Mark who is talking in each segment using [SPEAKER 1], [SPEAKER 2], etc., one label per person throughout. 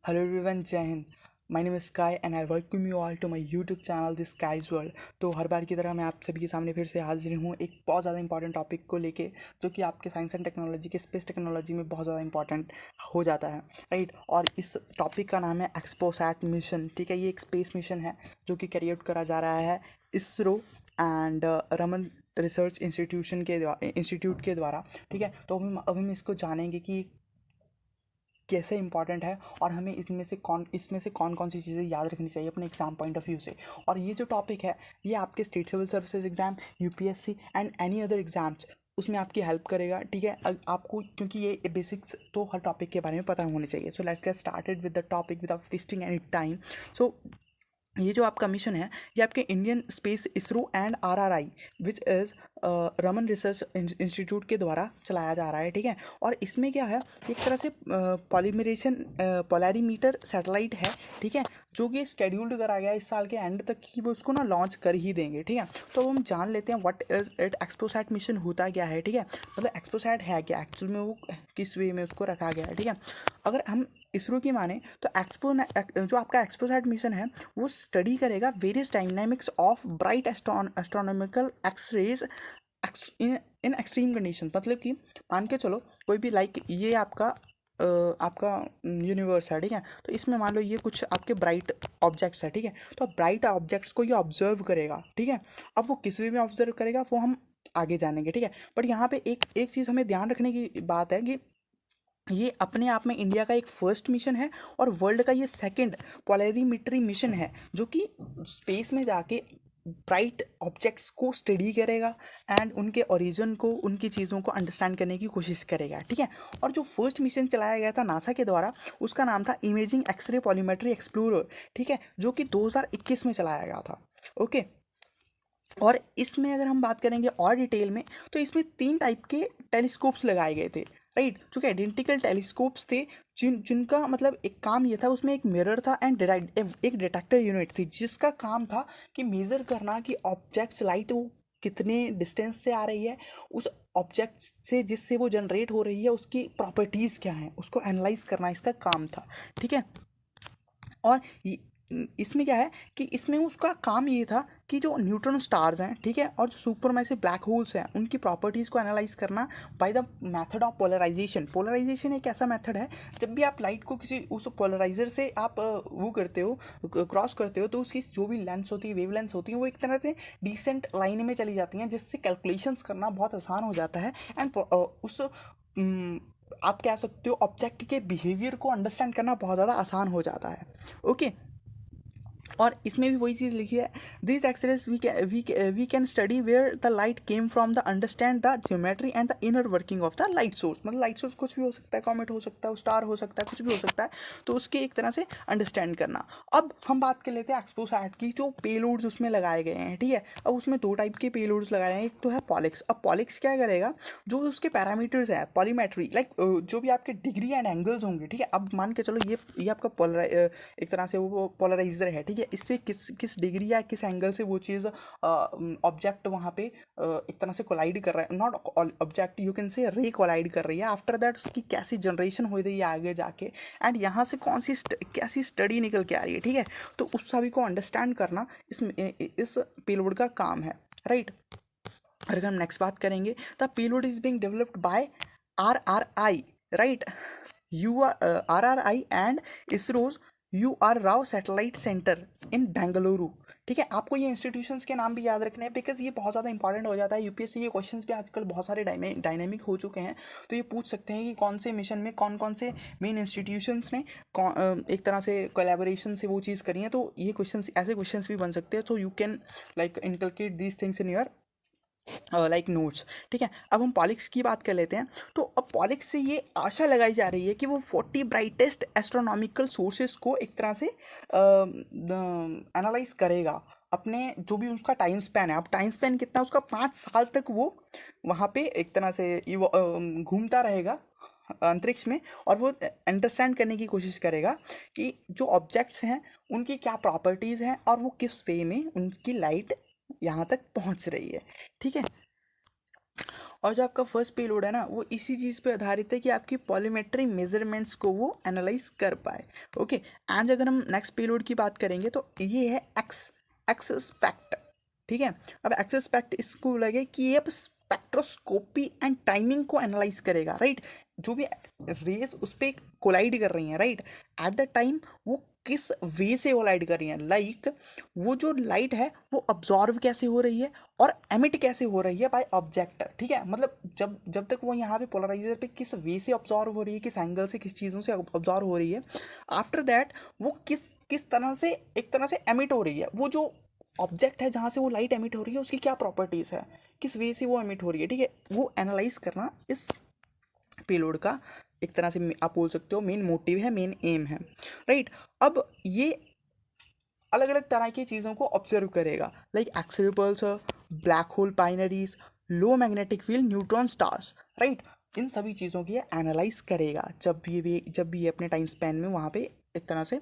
[SPEAKER 1] Hello everyone, जय हिंद। My name is Sky and I welcome you all to my YouTube channel this Sky's world. तो हर बार की तरह मैं आप सभी के सामने फिर से हाजिर हूँ एक बहुत ज़्यादा इंपॉर्टेंट टॉपिक को लेके, जो कि आपके साइंस एंड टेक्नोलॉजी के स्पेस टेक्नोलॉजी में बहुत ज़्यादा इंपॉर्टेंट हो जाता है, राइट। और इस टॉपिक का नाम है एक्सपोसैट मिशन। ठीक है, ये एक स्पेस मिशन है जो कि कैरी आउट करा जा रहा है ISRO and Raman Research Institute के द्वारा। ठीक है, तो अब हम इसको जानेंगे कि कैसे इंपॉर्टेंट है और हमें इसमें से कौन कौन सी चीज़ें याद रखनी चाहिए अपने एग्जाम पॉइंट ऑफ व्यू से। और ये जो टॉपिक है ये आपके state civil services exam, UPSC and any other exams उसमें आपकी हेल्प करेगा। ठीक है, आपको क्योंकि ये बेसिक्स तो हर टॉपिक के बारे में पता होने चाहिए। So let's get started with the topic without wasting any time. So ये जो आपका मिशन है ये आपके Indian space ISRO and RRI which is Raman Research Institute के द्वारा चलाया जा रहा है। ठीक है, और इसमें क्या है, एक तरह से पोलैरीमीटर सैटेलाइट है। ठीक है, जो कि स्केड्यूल्ड करा गया है इस साल के एंड तक कि वो उसको ना लॉन्च कर ही देंगे। ठीक है, तो हम जान लेते हैं what is it XPoSat mission होता क्या है। ठीक है, मतलब एक्सपोसैट है क्या, एक्चुअल में वो किस वे में उसको रखा गया है। ठीक है, अगर हम इसरो की माने तो जो आपका एक्सपोसैट मिशन है वो स्टडी करेगा various dynamics of bright astronomical x-rays in extreme condition. मतलब कि मान के चलो कोई भी ये आपका यूनिवर्स है। ठीक है, तो इसमें मान लो ये कुछ आपके ब्राइट ऑब्जेक्ट्स है। ठीक है, तो ब्राइट ऑब्जेक्ट्स को ये ऑब्जर्व करेगा। ठीक है, अब वो किस वे में ऑब्जर्व करेगा वो हम आगे जानेंगे। ठीक है, बट यहाँ पे एक एक चीज़ हमें ध्यान रखने की बात है कि ये अपने आप में इंडिया का एक फर्स्ट मिशन है और वर्ल्ड का ये सेकंड पोलैरीमेट्री मिशन है जो कि स्पेस में जाके ब्राइट ऑब्जेक्ट्स को स्टडी करेगा एंड उनके ओरिजिन को, उनकी चीज़ों को अंडरस्टैंड करने की कोशिश करेगा। ठीक है, और जो फर्स्ट मिशन चलाया गया था नासा के द्वारा उसका नाम था इमेजिंग एक्सरे पॉलीमेट्री एक्सप्लोरर। ठीक है, जो कि 2021 में चलाया गया था। ओके, और इसमें अगर हम बात करेंगे और डिटेल में तो इसमें 3 टाइप के टेलीस्कोप्स लगाए गए थे, राइट, जो कि आइडेंटिकल टेलीस्कोप्स थे जिनका मतलब एक काम ये था, उसमें एक मिरर था एंड एक डिटेक्टर यूनिट थी जिसका काम था कि मेज़र करना कि ऑब्जेक्ट्स लाइट वो कितने डिस्टेंस से आ रही है, उस ऑब्जेक्ट से जिससे वो जनरेट हो रही है उसकी प्रॉपर्टीज़ क्या हैं उसको एनालाइज करना इसका काम था। ठीक है, और इसमें क्या है कि इसमें उसका काम ये था कि जो न्यूट्रॉन स्टार्स हैं, ठीक है, और जो सुपर मैसिव ब्लैक होल्स हैं उनकी प्रॉपर्टीज़ को एनालाइज करना by the method of polarisation. Polarisation एक ऐसा मेथड है जब भी आप लाइट को किसी उस पोलराइजर से आप वो करते हो, क्रॉस करते हो, तो उसकी जो भी लेंस होती है, वेव लेंस होती है, वो एक तरह से डिसेंट लाइन में चली जाती हैं जिससे कैलकुलेशंस करना बहुत आसान हो जाता है एंड उस आप कह सकते हो ऑब्जेक्ट के बिहेवियर को अंडरस्टैंड करना बहुत ज़्यादा आसान हो जाता है। ओके, और इसमें भी वही चीज़ लिखी है, this x-rays we can study where the light came from the understand the geometry and the inner working of the light source. मतलब लाइट सोर्स कुछ भी हो सकता है, कॉमेट हो सकता है, स्टार हो सकता है, कुछ भी हो सकता है, तो उसके एक तरह से अंडरस्टैंड करना। अब हम बात कर लेते हैं एक्सपोसैट की, जो पेलोड्स उसमें लगाए गए हैं। ठीक है, अब उसमें 2 टाइप के पेलोड्स लगाए हैं, एक तो है पॉलिक्स। अब पॉलिक्स क्या करेगा, जो उसके पैरामीटर्स है पॉलीमेट्री, जो भी आपके डिग्री एंड एंगल्स होंगे। ठीक है, अब मान के चलो ये आपका एक तरह से वो पोलराइजर है। ठीक है, इससे किस किस डिग्री या किस एंगल से वो चीज़ ऑब्जेक्ट वहाँ पे एक तरह से कोलाइड कर रहा है, not object, you can say रे कोलाइड कर रही है। आफ्टर दैट उसकी कैसी जनरेशन हो रही है आगे जाके एंड यहाँ से कैसी स्टडी निकल के आ रही है। ठीक है, तो उस सभी को अंडरस्टैंड करना इस पेलोड का काम है, राइट। अगर हम नेक्स्ट बात करेंगे, the payload is being developed by RRI, right, RRI and ISRO's UR Rao satellite centre in Bengaluru. ठीक है, आपको ये इंस्टीट्यूशंस के नाम भी याद रखने हैं बिकॉज ये बहुत ज़्यादा इंपॉर्टेंट हो जाता है। यूपीएससी के क्वेश्चंस भी आजकल बहुत सारे डायनेमिक हो चुके हैं, तो ये पूछ सकते हैं कि कौन से मिशन में कौन कौन से मेन इंस्टीट्यूशंस ने एक तरह से कोलैबोरेशन से वो चीज़ करी है। तो ये क्वेश्चंस, ऐसे क्वेश्चंस भी बन सकते हैं, so you can inculcate these things in your notes. ठीक है, अब हम पॉलिक्स की बात कर लेते हैं। तो अब पॉलिक्स से ये आशा लगाई जा रही है कि वो 40 ब्राइटेस्ट एस्ट्रोनॉमिकल सोर्सेस को एक तरह से एनालाइज करेगा अपने जो भी उसका टाइम स्पैन है। अब टाइम स्पैन कितना उसका, 5 साल तक वो वहाँ पे एक तरह से घूमता रहेगा अंतरिक्ष में, और वो अंडरस्टैंड करने की कोशिश करेगा कि जो ऑब्जेक्ट्स हैं उनकी क्या प्रॉपर्टीज़ हैं और वो किस वे में उनकी लाइट यहाँ तक पहुँच रही है। ठीक है, और जो आपका फर्स्ट पेलोड है ना वो इसी चीज़ पे आधारित है कि आपकी पॉलीमेट्री मेजरमेंट्स को वो एनालाइज कर पाए। ओके, एंड अगर हम नेक्स्ट पेलोड की बात करेंगे तो ये है एक्स एक्स स्पेक्ट। ठीक है, अब एक्स स्पेक्ट इसको लगे कि ये अब स्पेक्ट्रोस्कोपी एंड टाइमिंग को एनालाइज करेगा, राइट। जो भी रेस उस पर कोलाइड कर रही हैं, राइट, एट द टाइम वो किस वे से कोलाइड कर रही हैं, लाइक वो जो लाइट है वो अब्जॉर्व कैसे हो रही है और एमिट कैसे हो रही है बाय ऑब्जेक्ट। ठीक है, मतलब जब जब तक वो यहाँ पे पोलराइजर पे किस वे से ऑब्जॉर्व हो रही है, किस एंगल से, किस चीज़ों से ऑब्जॉर्व हो रही है, आफ्टर दैट वो किस किस तरह से एक तरह से एमिट हो रही है, वो जो ऑब्जेक्ट है जहाँ से वो लाइट एमिट हो रही है उसकी क्या प्रॉपर्टीज़ है, किस वे से वो एमिट हो रही है। ठीक है, वो एनालाइज करना इस पेलोड का एक तरह से आप बोल सकते हो मेन मोटिव है, मेन एम है, राइट। अब ये अलग अलग तरह की चीज़ों को ऑब्जर्व करेगा, like X ripples, black hole binaries, low magnetic field, neutron stars, right. इन सभी चीज़ों की ये एनालाइज करेगा जब भी ये अपने टाइम स्पैन में वहाँ पे एक तरह से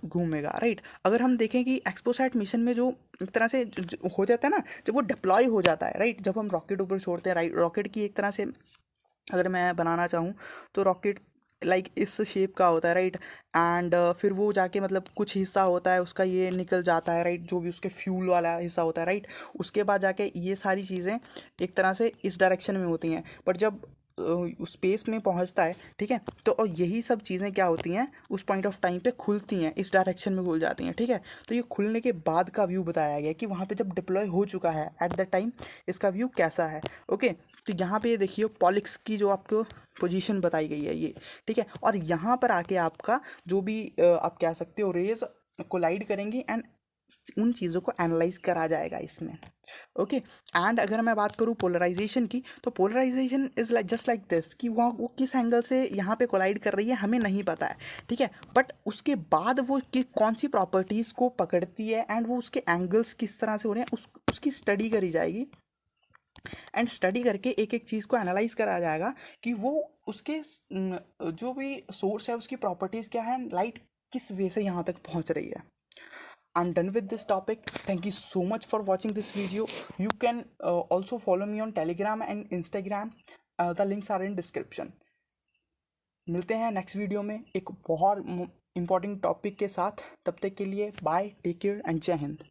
[SPEAKER 1] घूमेगा, राइट। अगर हम देखें कि एक्सपोसैट मिशन में जो एक तरह से हो जाता है ना, जब वो डिप्लॉय हो जाता है, राइट, जब हम रॉकेट ऊपर छोड़ते हैं, राइट, रॉकेट की एक तरह से अगर मैं बनाना चाहूँ तो रॉकेट लाइक इस शेप का होता है, राइट, एंड फिर वो जाके मतलब कुछ हिस्सा होता है उसका ये निकल जाता है, राइट, जो भी उसके फ्यूल वाला हिस्सा होता है, राइट, उसके बाद जाके ये सारी चीज़ें एक तरह से इस डायरेक्शन में होती हैं, बट जब स्पेस में पहुंचता है, ठीक है, तो और यही सब चीज़ें क्या होती हैं उस पॉइंट ऑफ टाइम पे खुलती हैं, इस डायरेक्शन में खुल जाती हैं। ठीक है, तो ये खुलने के बाद का व्यू बताया गया कि वहाँ पे जब डिप्लॉय हो चुका है एट द टाइम इसका व्यू कैसा है। ओके, तो यहाँ पे ये देखिए पॉलिक्स की जो आपको पोजीशन बताई गई है ये, ठीक है, और यहाँ पर आके आपका जो भी आप कह सकते हो रेज कोलाइड करेंगी एंड उन चीज़ों को एनालाइज करा जाएगा इसमें। ओके, एंड अगर मैं बात करूँ पोलराइजेशन की, तो polarisation is like just like this कि वहाँ वो किस एंगल से यहाँ पे कोलाइड कर रही है हमें नहीं पता है, ठीक है, बट उसके बाद वो कि कौन सी प्रॉपर्टीज़ को पकड़ती है एंड वो उसके एंगल्स किस तरह से हो रहे हैं उसकी स्टडी करी जाएगी, एंड स्टडी करके एक एक चीज़ को एनालाइज करा जाएगा कि वो उसके जो भी सोर्स है उसकी प्रॉपर्टीज़ क्या है, लाइट किस वे से यहाँ तक पहुँच रही है। I'm done with this topic. Thank you so much for watching this video. You can also follow me on Telegram and Instagram. The links are in description. मिलते हैं नेक्स्ट वीडियो में एक बहुत इंपॉर्टेंट टॉपिक के साथ। तब तक के लिए बाय, टेक केयर एंड जय हिंद।